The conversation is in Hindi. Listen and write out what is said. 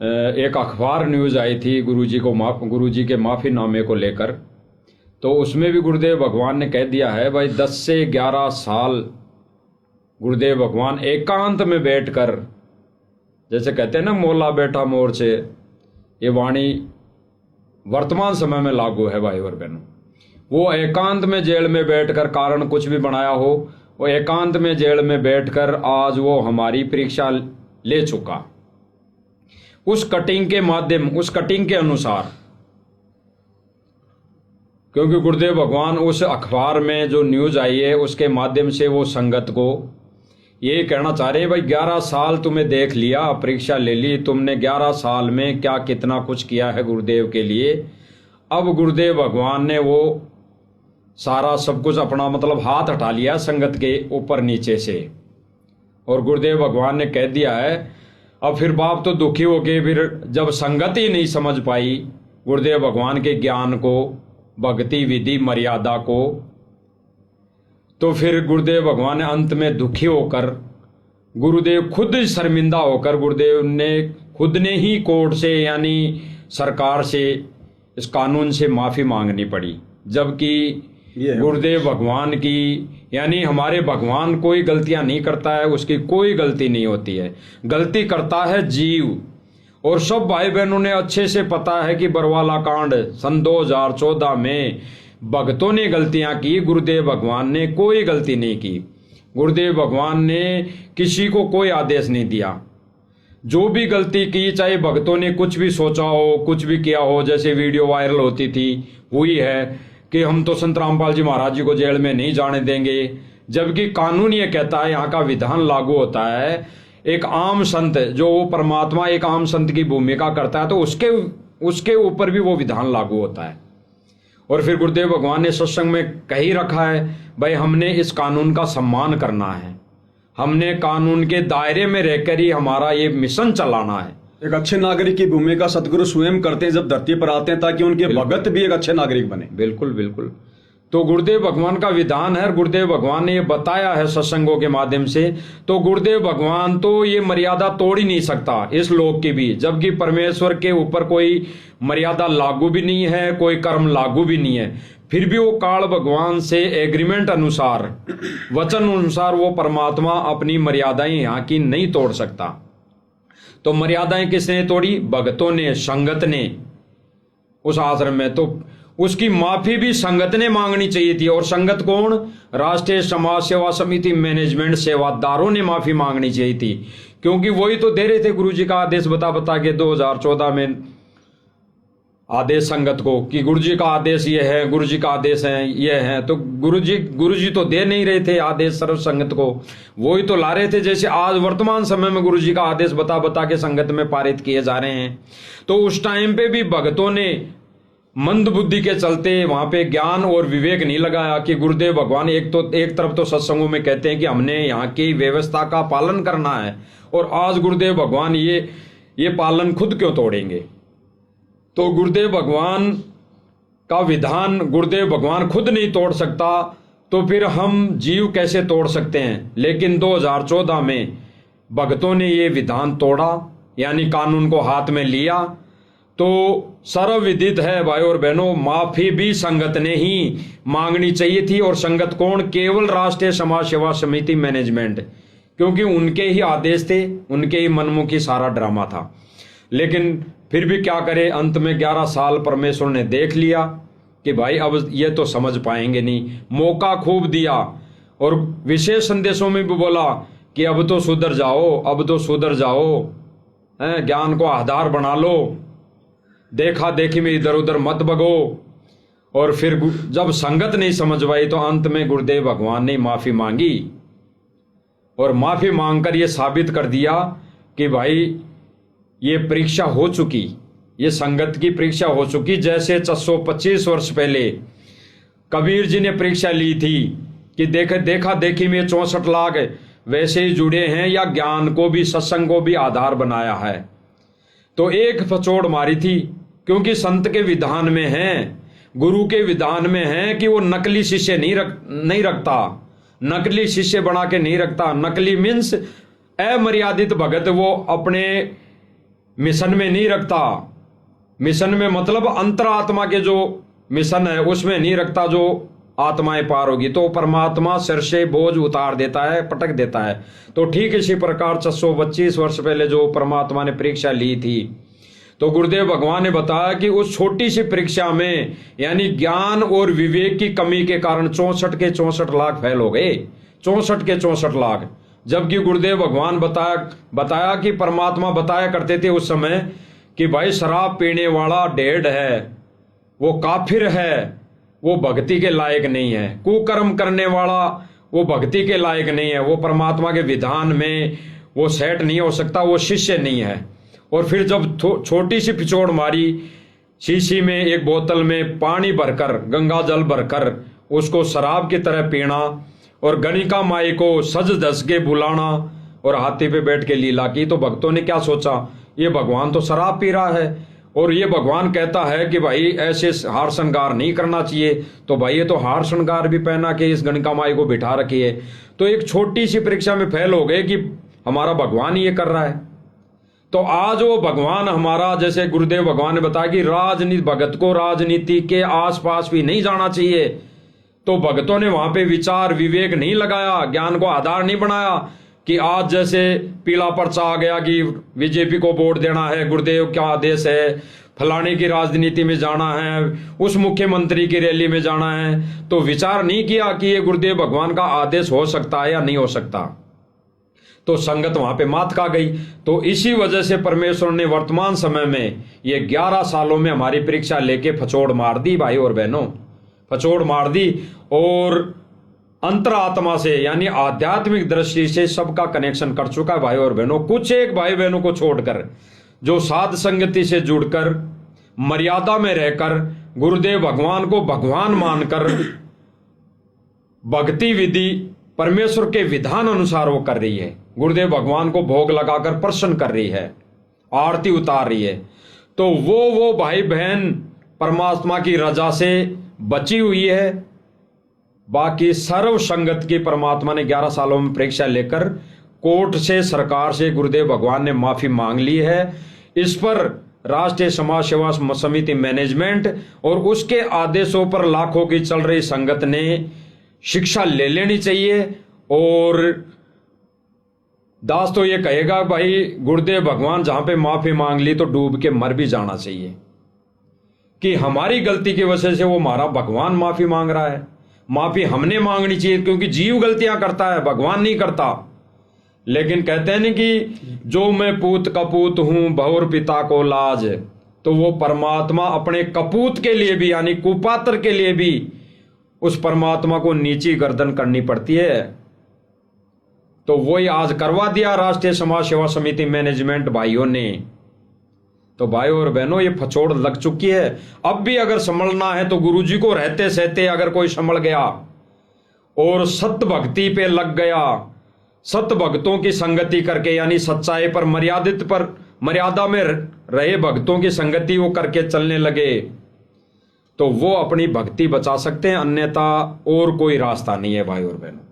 एक अखबार न्यूज़ आई थी गुरुजी के माफ़ीनामे को लेकर। तो उसमें भी गुरुदेव भगवान ने कह दिया है भाई 10 से 11 साल गुरुदेव भगवान एकांत में बैठकर, जैसे कहते हैं ना मौला बैठा मोर से, ये वाणी वर्तमान समय में लागू है भाई और बहनों। वो एकांत में जेल में बैठकर, कारण कुछ भी बनाया हो, वो एकांत में जेल में बैठकर आज वो हमारी परीक्षा ले चुका, उस कटिंग के माध्यम, उस कटिंग के अनुसार। क्योंकि गुरुदेव भगवान उस अखबार में जो न्यूज़ आई है उसके माध्यम से वो संगत को ये कहना चाह रहे हैं भाई 11 साल तुम्हें देख लिया, परीक्षा ले ली तुमने, 11 साल में क्या कितना कुछ किया है गुरुदेव के लिए। अब गुरुदेव भगवान ने वो सारा सब कुछ अपना मतलब हाथ हटा लिया संगत के ऊपर नीचे से, और गुरुदेव भगवान ने कह दिया है। अब फिर बाप तो दुखी हो गए, फिर जब संगत ही नहीं समझ पाई गुरुदेव भगवान के ज्ञान को, भक्ति विधि मर्यादा को, तो फिर गुरुदेव भगवान ने अंत में दुखी होकर, गुरुदेव खुद शर्मिंदा होकर, गुरुदेव ने खुद ने ही कोर्ट से यानी सरकार से, इस कानून से माफ़ी मांगनी पड़ी। जबकि गुरुदेव भगवान की यानी हमारे भगवान कोई गलतियां नहीं करता है, उसकी कोई गलती नहीं होती है, गलती करता है जीव। और सब भाई बहनों ने अच्छे से पता है कि बरवाला कांड सन 2014 में भक्तों ने गलतियां की, गुरुदेव भगवान ने कोई गलती नहीं की। गुरुदेव भगवान ने किसी को कोई आदेश नहीं दिया। जो भी गलती की, चाहे भक्तों ने कुछ भी सोचा हो, कुछ भी किया हो, जैसे वीडियो वायरल होती थी हुई है कि हम तो संत रामपाल जी महाराज जी को जेल में नहीं जाने देंगे, जबकि कानून ये कहता है, यहाँ का विधान लागू होता है, एक आम संत जो वो परमात्मा एक आम संत की भूमिका करता है तो उसके ऊपर भी वो विधान लागू होता है। और फिर गुरुदेव भगवान ने सत्संग में कही रखा है भाई हमने इस कानून का सम्मान करना है, हमने कानून के दायरे में रहकर ही हमारा ये मिशन चलाना है। एक अच्छे नागरिक की भूमिका सदगुरु स्वयं करते हैं जब धरती पर आते हैं, ताकि उनके भगत भी एक अच्छे नागरिक बने। बिल्कुल बिल्कुल। तो गुरुदेव भगवान का विधान है, गुरुदेव भगवान ने ये बताया है सत्संगों के माध्यम से। तो गुरुदेव भगवान तो ये मर्यादा तोड़ ही नहीं सकता इस लोक की भी, जबकि परमेश्वर के ऊपर कोई मर्यादा लागू भी नहीं है, कोई कर्म लागू भी नहीं है। फिर भी वो काल भगवान से एग्रीमेंट अनुसार, वचन अनुसार वो परमात्मा अपनी मर्यादाएं यहाँ की नहीं तोड़ सकता। तो मर्यादाएं किसने तोड़ी? भक्तों ने, संगत ने उस आश्रम में। तो उसकी माफी भी संगत ने मांगनी चाहिए थी। और संगत कौन? राष्ट्रीय समाज सेवा समिति मैनेजमेंट सेवादारों ने माफी मांगनी चाहिए थी, क्योंकि वही तो दे रहे थे गुरुजी का आदेश बता के 2014 में आदेश संगत को कि गुरुजी का आदेश ये है, गुरुजी का आदेश है ये है। तो गुरुजी तो दे नहीं रहे थे आदेश सर्व संगत को, वही तो ला रहे थे। जैसे आज वर्तमान समय में गुरुजी का आदेश बता के संगत में पारित किए जा रहे हैं। तो उस टाइम पे भी भक्तों ने मंद बुद्धि के चलते वहां पे ज्ञान और विवेक नहीं लगाया कि गुरुदेव भगवान एक तरफ तो सत्संगों में कहते हैं कि हमने यहाँ की व्यवस्था का पालन करना है, और आज गुरुदेव भगवान ये पालन खुद क्यों तोड़ेंगे? तो गुरुदेव भगवान का विधान गुरुदेव भगवान खुद नहीं तोड़ सकता, तो फिर हम जीव कैसे तोड़ सकते हैं? लेकिन 2014 में भक्तों ने ये विधान तोड़ा, यानी कानून को हाथ में लिया। तो सर्वविदित है भाई और बहनों, माफी भी संगत ने ही मांगनी चाहिए थी। और संगत कौन? केवल राष्ट्रीय समाज सेवा समिति मैनेजमेंट, क्योंकि उनके ही आदेश थे, उनके ही मनमुखी सारा ड्रामा था। लेकिन फिर भी क्या करे, अंत में 11 साल परमेश्वर ने देख लिया कि भाई अब ये तो समझ पाएंगे नहीं। मौका खूब दिया और विशेष संदेशों में भी बोला कि अब तो सुधर जाओ, अब तो सुधर जाओ, ज्ञान को आधार बना लो, देखा देखी में इधर उधर मत भगो। और फिर जब संगत नहीं समझ पाई तो अंत में गुरुदेव भगवान ने माफी मांगी, और माफी मांगकर ये साबित कर दिया कि भाई ये परीक्षा हो चुकी, ये संगत की परीक्षा हो चुकी। जैसे 625 वर्ष पहले कबीर जी ने परीक्षा ली थी कि देखा देखी में 64 लाख वैसे ही जुड़े हैं, या ज्ञान को भी, सत्संग को भी आधार बनाया है। तो एक फचोड़ मारी थी, क्योंकि संत के विधान में है, गुरु के विधान में है कि वो नकली शिष्य नहीं रखता, नकली शिष्य बना के नहीं रखता। नकली मीन्स अमर्यादित भगत, वो अपने मिशन में नहीं रखता। मिशन में मतलब अंतरात्मा के जो मिशन है उसमें नहीं रखता, जो आत्माएं पार होगी तो परमात्मा सिर से बोझ उतार देता है, पटक देता है। तो ठीक इसी प्रकार 625 वर्ष पहले जो परमात्मा ने परीक्षा ली थी, तो गुरुदेव भगवान ने बताया कि उस छोटी सी परीक्षा में यानी ज्ञान और विवेक की कमी के कारण 64 के 64 लाख फेल हो गए, 64 के 64 लाख। जबकि गुरुदेव भगवान बताया कि परमात्मा बताया करते थे उस समय कि भाई शराब पीने वाला डेढ़ है, वो काफिर है, वो भक्ति के लायक नहीं है। कुकर्म करने वाला वो भक्ति के लायक नहीं है, वो परमात्मा के विधान में वो सेट नहीं हो सकता, वो शिष्य नहीं है। और फिर जब छोटी सी पिछोड़ मारी, शीशी में एक बोतल में पानी भरकर, गंगा जल भरकर उसको शराब की तरह पीना और गणिका माई को सज धज के बुलाना और हाथी पे बैठ के लीला की, तो भक्तों ने क्या सोचा, ये भगवान तो शराब पी रहा है और ये भगवान कहता है कि भाई ऐसे हार श्रृंगार नहीं करना चाहिए, तो भाई ये तो हार श्रृंगार भी पहना के इस गणिका माई को बिठा रखी है। तो एक छोटी सी परीक्षा में फेल हो गए कि हमारा भगवान ये कर रहा है। तो आज वो भगवान हमारा, जैसे गुरुदेव भगवान ने बताया कि राजनीति, भगत को राजनीति के आसपास भी नहीं जाना चाहिए, तो भगतों ने वहां पे विचार विवेक नहीं लगाया, ज्ञान को आधार नहीं बनाया कि आज जैसे पीला पर्चा आ गया कि बीजेपी को वोट देना है, गुरुदेव क्या आदेश है, फलाने की राजनीति में जाना है, उस मुख्यमंत्री की रैली में जाना है, तो विचार नहीं किया कि ये गुरुदेव भगवान का आदेश हो सकता है या नहीं हो सकता। तो संगत वहां पे मात खा गई। तो इसी वजह से परमेश्वर ने वर्तमान समय में ये 11 सालों में हमारी परीक्षा लेके फचोड़ मार दी भाई और बहनों, फचोड़ मार दी। और अंतरात्मा से यानी आध्यात्मिक दृष्टि से सबका कनेक्शन कर चुका है भाई और बहनों। कुछ एक भाई बहनों को छोड़कर जो साध संगति से जुड़कर मर्यादा में रहकर गुरुदेव भगवान को भगवान मानकर भक्ति विधि परमेश्वर के विधान अनुसार वो कर रही है, गुरुदेव भगवान को भोग लगाकर प्रसन्न कर रही है, आरती उतार रही है, तो वो भाई बहन परमात्मा की रजा से बची हुई है। बाकी सर्व संगत की परमात्मा ने 11 सालों में परीक्षा लेकर कोर्ट से, सरकार से गुरुदेव भगवान ने माफी मांग ली है। इस पर राष्ट्रीय समाज सेवा समिति मैनेजमेंट और उसके आदेशों पर लाखों की चल रही संगत ने शिक्षा ले लेनी चाहिए। और दास तो ये कहेगा भाई गुरुदेव भगवान जहां पे माफी मांग ली तो डूब के मर भी जाना चाहिए कि हमारी गलती की वजह से वो हमारा भगवान माफी मांग रहा है। माफी हमने मांगनी चाहिए क्योंकि जीव गलतियां करता है, भगवान नहीं करता। लेकिन कहते हैं ना कि जो मैं पूत कपूत हूं भौर पिता को लाज, तो वो परमात्मा अपने कपूत के लिए भी यानी कुपात्र के लिए भी उस परमात्मा को नीची गर्दन करनी पड़ती है। तो वही आज करवा दिया राष्ट्रीय समाज सेवा समिति मैनेजमेंट भाइयों ने। तो भाइयों और बहनों ये फचोड़ लग चुकी है। अब भी अगर संभलना है तो गुरुजी को रहते सहते अगर कोई संभल गया और सत्य भक्ति पे लग गया, सत्य भक्तों की संगति करके यानी सच्चाई पर मर्यादा में रहे भक्तों की संगति वो करके चलने लगे, तो वो अपनी भक्ति बचा सकते हैं, अन्यथा और कोई रास्ता नहीं है भाई और बहनों।